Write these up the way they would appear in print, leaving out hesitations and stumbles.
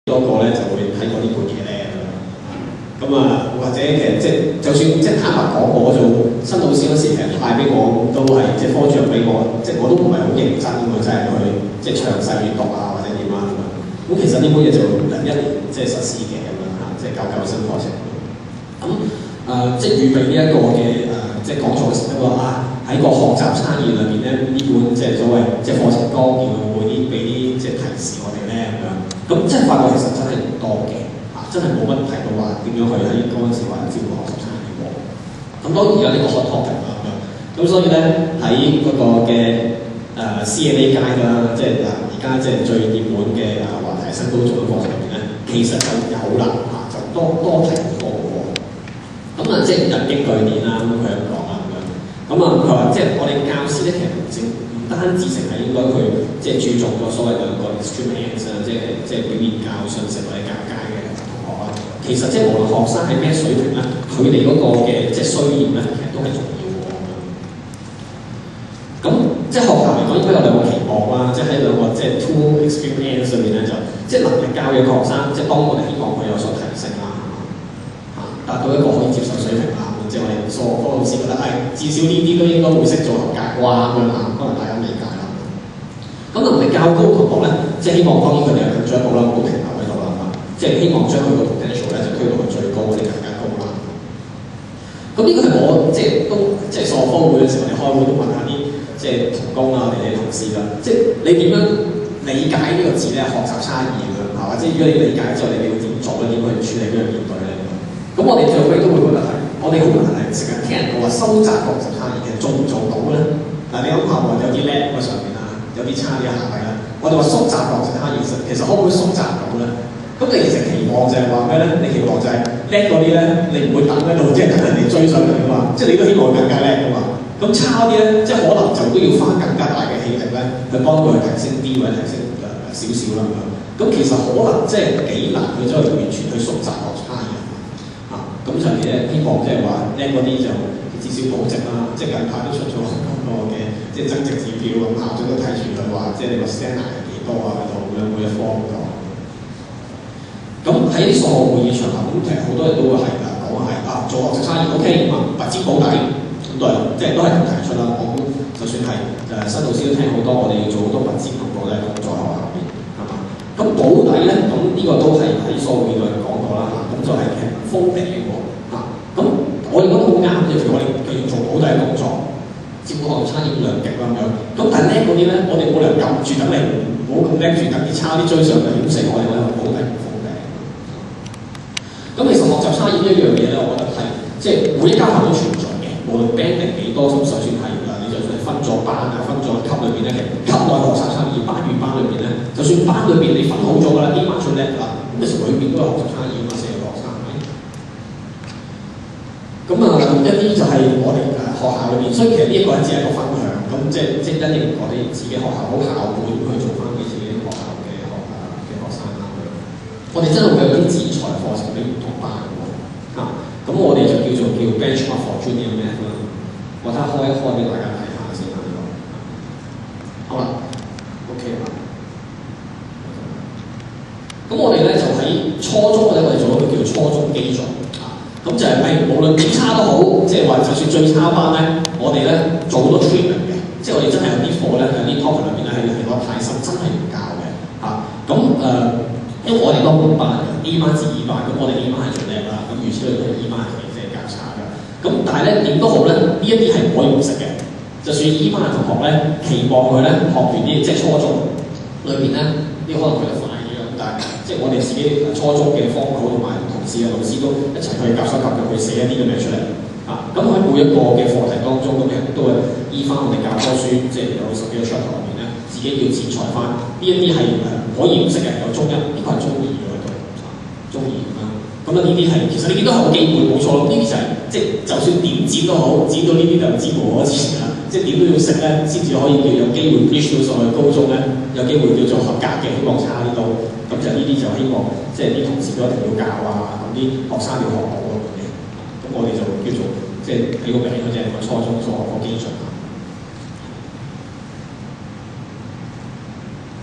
多個咧就會睇過呢本嘢咧咁啊，或者其實就算坦白講，我做新老師嗰時，其實派俾我都係科長俾我，我都唔係好認真喎，真係去詳細閱讀啊或者點啊咁。咁其實呢本嘢就1年實施嘅咁樣嚇，9新課程。咁預備呢一個嘅講座嘅時候喺個學習差異裏邊咧，呢本所謂課程綱要會俾啲提示我哋咧咁樣。咁發覺其實真係唔多嘅真係冇乜提到話點樣去喺嗰陣時話照顧學習差異喎。咁當然而家呢個 hot topic 啦咁樣。咁所以咧喺嗰個嘅CLA 階啦，而家最熱門嘅話題新高中嘅課程入邊咧，其實就有啦就多提過喎。咁人經據典啦，咁佢咁講啦咁樣。咁佢話我哋教師咧其實唔單止淨係應該去注重個所謂兩個 extreme ends 啊，表現教信息或者教街嘅同學啦。其實無論學生係咩水平咧，佢哋嗰個嘅需要咧，其實都係重要嘅。咁學校嚟講應該有兩個期望啦，喺兩個two extreme ends 上面咧就能力教育嘅學生，當我哋希望佢有所提升啦，達到一個可以接受水平啦。我哋數學科老師覺得至少呢啲都應該會識做合格啩咁樣可能大家理解啦。咁能力較高同學咧，希望當然佢哋有更進一步啦，冇停留喺度啦，希望將佢個 potential 咧推到去最高或者更加高啦。咁呢個係我都數學科會嘅時候，我哋開會都問下啲同工啊，我哋啲同事啦，你點樣理解呢個字咧？學習差異咁樣或者如果你理解之後，你會點做咧？點去處理呢個面對咧？咁我哋最尾都會覺得我哋好難成日聽人講話收窄學習差異嘅，做唔做到咧？你諗下喎，有啲叻喺上面有啲差啲下位啦。我哋話縮窄學習差異，其實可唔可以縮窄到咧？咁你其實期望就係話咩咧？你期望就係叻嗰啲咧，你唔會等喺度，等人哋追上嚟噶嘛？你都希望更加叻噶嘛？咁差啲咧，可能就都要花更加大嘅氣力咧，去幫佢提升啲或者提升少少啦咁樣。咁其實可能幾難去完全去縮窄學習差異。咁就係希望話叻嗰啲就至少保值啦。近排都出咗好多嘅增值指標，咁校長都睇住佢話，你個 standard 係幾多喺度咁樣每一科咁講。咁喺啲數學會議場合，咁其實好多人都會係講做學習差異 OK 咁拔尖保底，咁都係咁提出啦。我估就算係新老師都聽好多，我哋要做好多拔尖同步咧，咁在學校入邊係嘛？咁保底咧，咁呢個都係喺數學會議度講過啦。咁就係其實封頂喎咁我哋覺得好啱，譬如我哋繼續做保底工作，照顧學習差異兩極啦咁樣。咁但係叻嗰啲咧，我哋冇理由撳住等你唔好咁叻住，等啲差啲追上嚟點成？我哋咧保底唔封頂。咁其實學習差異呢一樣嘢咧，我覺得係每一間學校都存在嘅，無論 band 定幾多，就算係你就算係分咗班分咗級裏邊咧，其實級內學習差異班與班裏邊咧，就算班裏邊你分好咗㗎啦 ，A 班最叻啦，咁其實裏邊都有學習差異㗎嘛，4個學生係咪？咁一啲就係我哋學校裏邊，所以其實呢一個只係一個分享，咁因應我哋自己學校好校本去做翻俾自己學校嘅學生啦。我哋真係會有啲自材課程俾唔同班嘅喎，咁我哋就叫 benchmark for junior math 啦。我睇下開一開俾大家睇下先啦，呢個好啦 ，OK 啦。咁我哋咧就喺初中咧，我哋做一個叫做初中基礎。咁就係無論點差都好，話就算最差班咧，我哋咧做好多 treatment 嘅，我哋真係有啲課咧，有啲 topic 裏邊咧係攞太深，真係唔教嘅因為我哋當本班嘅 A 班至 E 班，咁我哋 A 班係最叻啦，咁如此類推 E 班係較差嘅。咁但係咧點都好咧，呢一啲係唔可以唔識嘅。就算 E 班嘅同學咧，期望佢咧學完啲初中裏邊咧，可能佢就快啲啦，但係我哋自己初中嘅科考同埋同事嘅老師都一齊去夾手夾腳去寫一啲咁嘅出嚟咁喺每一個嘅課題當中，咁其實都係依翻我哋教科書，有10幾個 chapter 入面咧，自己要剪裁翻呢一啲係唔可以唔識嘅，有中一，呢個係中二嘅喺度，中二咁樣。咁呢啲係其實你見到係好基本冇錯咯，呢啲就係就算點剪都好，剪到呢啲就剪無可剪啦，點都要識咧，先至可以叫有機會 reach 到上去高中咧，有機會叫做合格嘅，希望差啲到。咁就呢啲就希望啲同事都一定要教咁啲學生要學好咁嘅。咁我哋就叫做喺個名嗰隻個初中數學科基礎。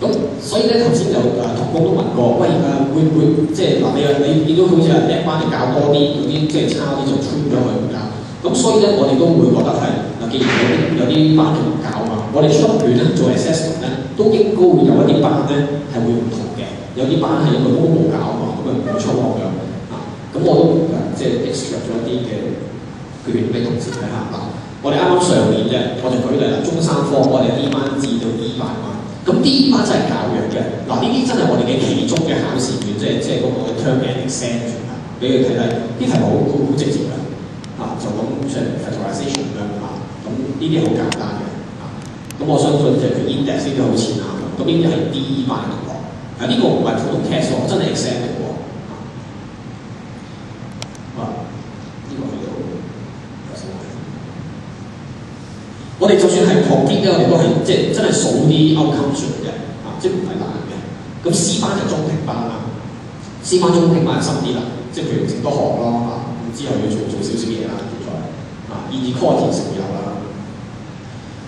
咁所以咧頭先就同工都問過，喂會唔會即係嗱你見到好似係 A 班就搞多啲，有啲即係差啲就 train 咗佢唔搞。咁所以咧我哋都會覺得係嗱，既然有啲班都唔搞嘛，我哋出邊咧做 assessment 咧都應該會有一啲班咧係會唔同嘅，有啲班係因為都冇搞嘛，咁啊唔會出喎咁啊。咁我都即係 extract 咗一啲嘅券俾同事睇下嗱。我哋啱啱上年啫，我就舉例啦，中三科我哋 D 班至到 E 班嘛，咁 D 班真係教育嘅，嗱呢啲真係我哋嘅其中嘅考試卷，即係嗰個 term and exam 啊，俾佢睇睇，啲題目好直接嘅，就講出嚟 factorization 咁樣啊，咁呢啲好簡單嘅，咁我相信即係佢 index 呢啲好淺啊，咁呢啲係 D 班嘅同學，呢個唔係普通 test 喎，真係 exam 嚟喎。我哋就算係 complete 咧，我哋都係即係真係數啲 outcome 出嚟嘅，即係唔係難嘅。咁 C 班就中評班啦 ，C 班中評班就深啲啦，即係譬如成多學咯，咁之後要做少少嘢啦，再inequality 成有啦。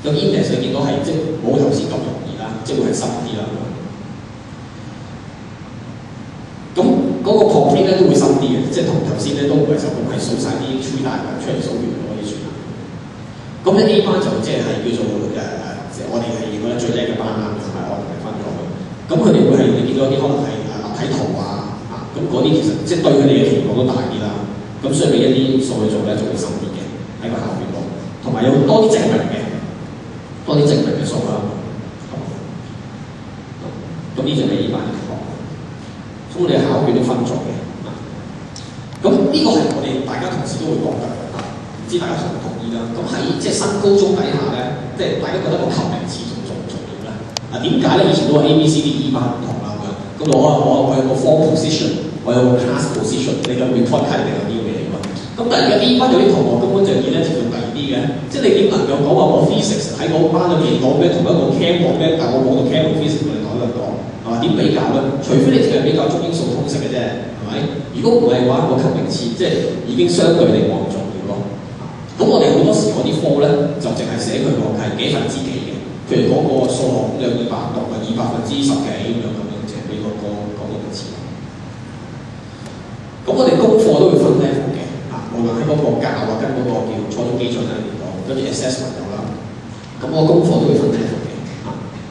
咁 index 你見到係即係冇頭先咁容易啦，即係會係深啲啦。咁嗰個 complete 咧都會深啲嘅，即係同頭先咧都唔係就咁係數晒啲 tree 大出嚟數完嗰啲算啦。咁咧 A 班就即係叫做我哋係覺得最叻嘅班啦，同埋我哋分咗去。咁佢哋會係你見到啲可能係立體圖咁嗰啲其實即係對佢哋嘅期望都大啲啦。咁所以俾一啲數去做咧就會深啲嘅喺個考卷度，同埋有多啲證明嘅，多啲證明嘅數啦。咁呢就係 A 班嘅情況。咁我哋考卷都分咗嘅。咁呢個係我哋大家同事都會覺得嘅，唔知大家同唔同意啦？咁喺即係新高中底下咧，即係大家覺得個求名次重唔重要咧？點解咧？以前都話 A、B、C、D、E 班唔同啦咁樣。咁我有個 form position， 我有個 class position， 你個 report card 一定有啲嘢嚟㗎。咁但係而家 D 班有啲同學根本就以咧條用第二啲嘅，即係你點能夠講話我 physics 喺我班裏面講咩同一個 chem 講咩，但我冇個 chem physics 嚟講一講，係嘛？點比較咧？除非你淨係比較中英數通識嘅啫，係咪？如果唔係嘅話，個求名次即係已經相對地冇咁重要咯。咁我哋好多時嗰啲科咧，就淨係寫佢個係幾分之幾嘅，譬如嗰個數學有200讀啊，200%10幾咁樣淨係俾嗰個名次。咁我哋功課都會分 level 嘅，無論喺嗰個教跟嗰個叫初中基礎喺邊度，跟住 assessment 有啦。咁我功課都會分 level 嘅，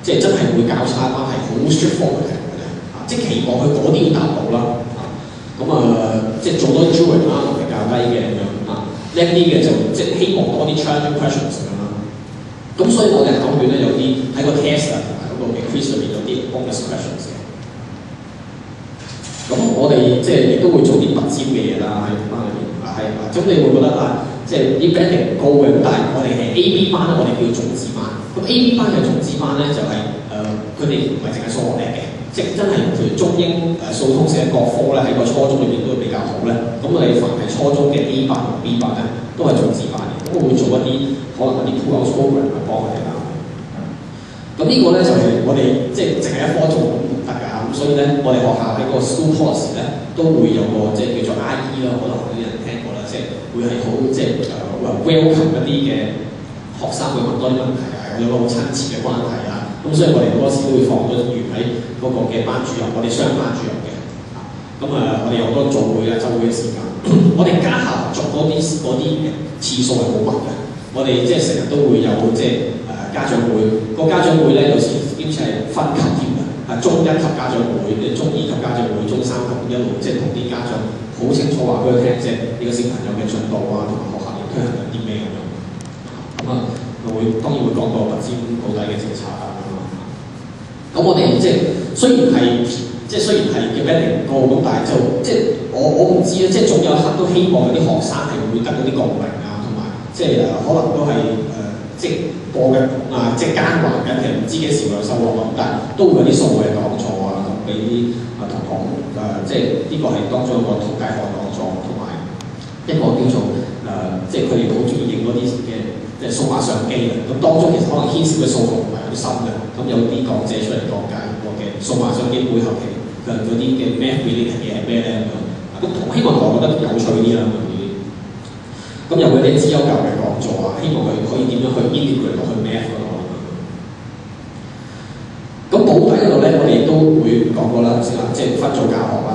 即係真係會交叉班係好 straightforward 嘅啫，即係期望佢嗰啲要答到啦。咁即係做多 drawing 啦，同埋較低嘅咁樣。叻啲嘅就即係希望多啲 challenging questions 咁樣啦。咁所以我哋考卷咧有啲喺個 test 同埋嗰個嘅 quiz 裏面有啲 bonus questions 嘅。咁我哋即係亦都會做啲拔尖嘅嘢啦，喺班裏面咁你會覺得即係啲 grading 唔高嘅，咁但係我哋係 A、B 班咧，我哋叫種子班。咁 A、B 班嘅種子班咧就係佢哋唔係淨係數學叻嘅，即係真係譬如中英數通識各科咧喺個初中裏面都會比較好咧。咁我哋凡係初中嘅 A 班同 B 班咧，都係種子班嘅。咁我會做一啲可能一啲 pull-out program 去幫佢哋啦。咁呢個咧就係我哋即係淨係一科做唔得㗎。咁所以咧，我哋學校喺個 school policy 咧都會有個即係叫做 IE 啦，可能有啲人聽過啦，即係會係好即係welcome 一啲嘅學生會問多啲問題有個好親切嘅關係啊。咁所以我哋好多時都會放咗員喺嗰個嘅班主任，我哋雙班主任嘅。咁我哋有好多組會啊、週會嘅時間，我哋家校合作嗰啲次數係好密嘅。我哋即係成日都會有即係家長會，個家長會咧有時兼且係分級添嘅，中1級家長會、中2級家長會、中3級一路即係同啲家長好清楚話俾佢聽，即係呢個小朋友嘅進度啊，同埋學校要推行緊啲咩咁樣。當然會講個拔尖保底嘅政策啊。咁我哋即係雖然係嘅 rating 高咁，但係就即係我唔知咧，即係總有一刻都希望有啲學生係會得到啲共鳴啊，同埋即係可能都係即係播緊即係艱難緊，其實唔知幾時會有收穫咁，但係都會有啲數嘅講座啊，咁俾啲同學即係呢個係當中一個圖解學講座，同埋一個叫做即係佢哋好中意影嗰啲嘅即係數碼相機嘅，咁當中其實可能牽涉嘅數學唔係好深嘅，咁有啲講者出嚟講解我嘅數碼相機背後嘅嗰啲嘅 math related 嘢係咩咧咁希望我覺得有趣啲啦咁有佢哋資優教嘅講座啊，希望佢可以點樣去 integrate 落去 math 嗰度。咁保底嗰度咧咧，我哋都會講過啦，頭先啦，即係分組教學啦。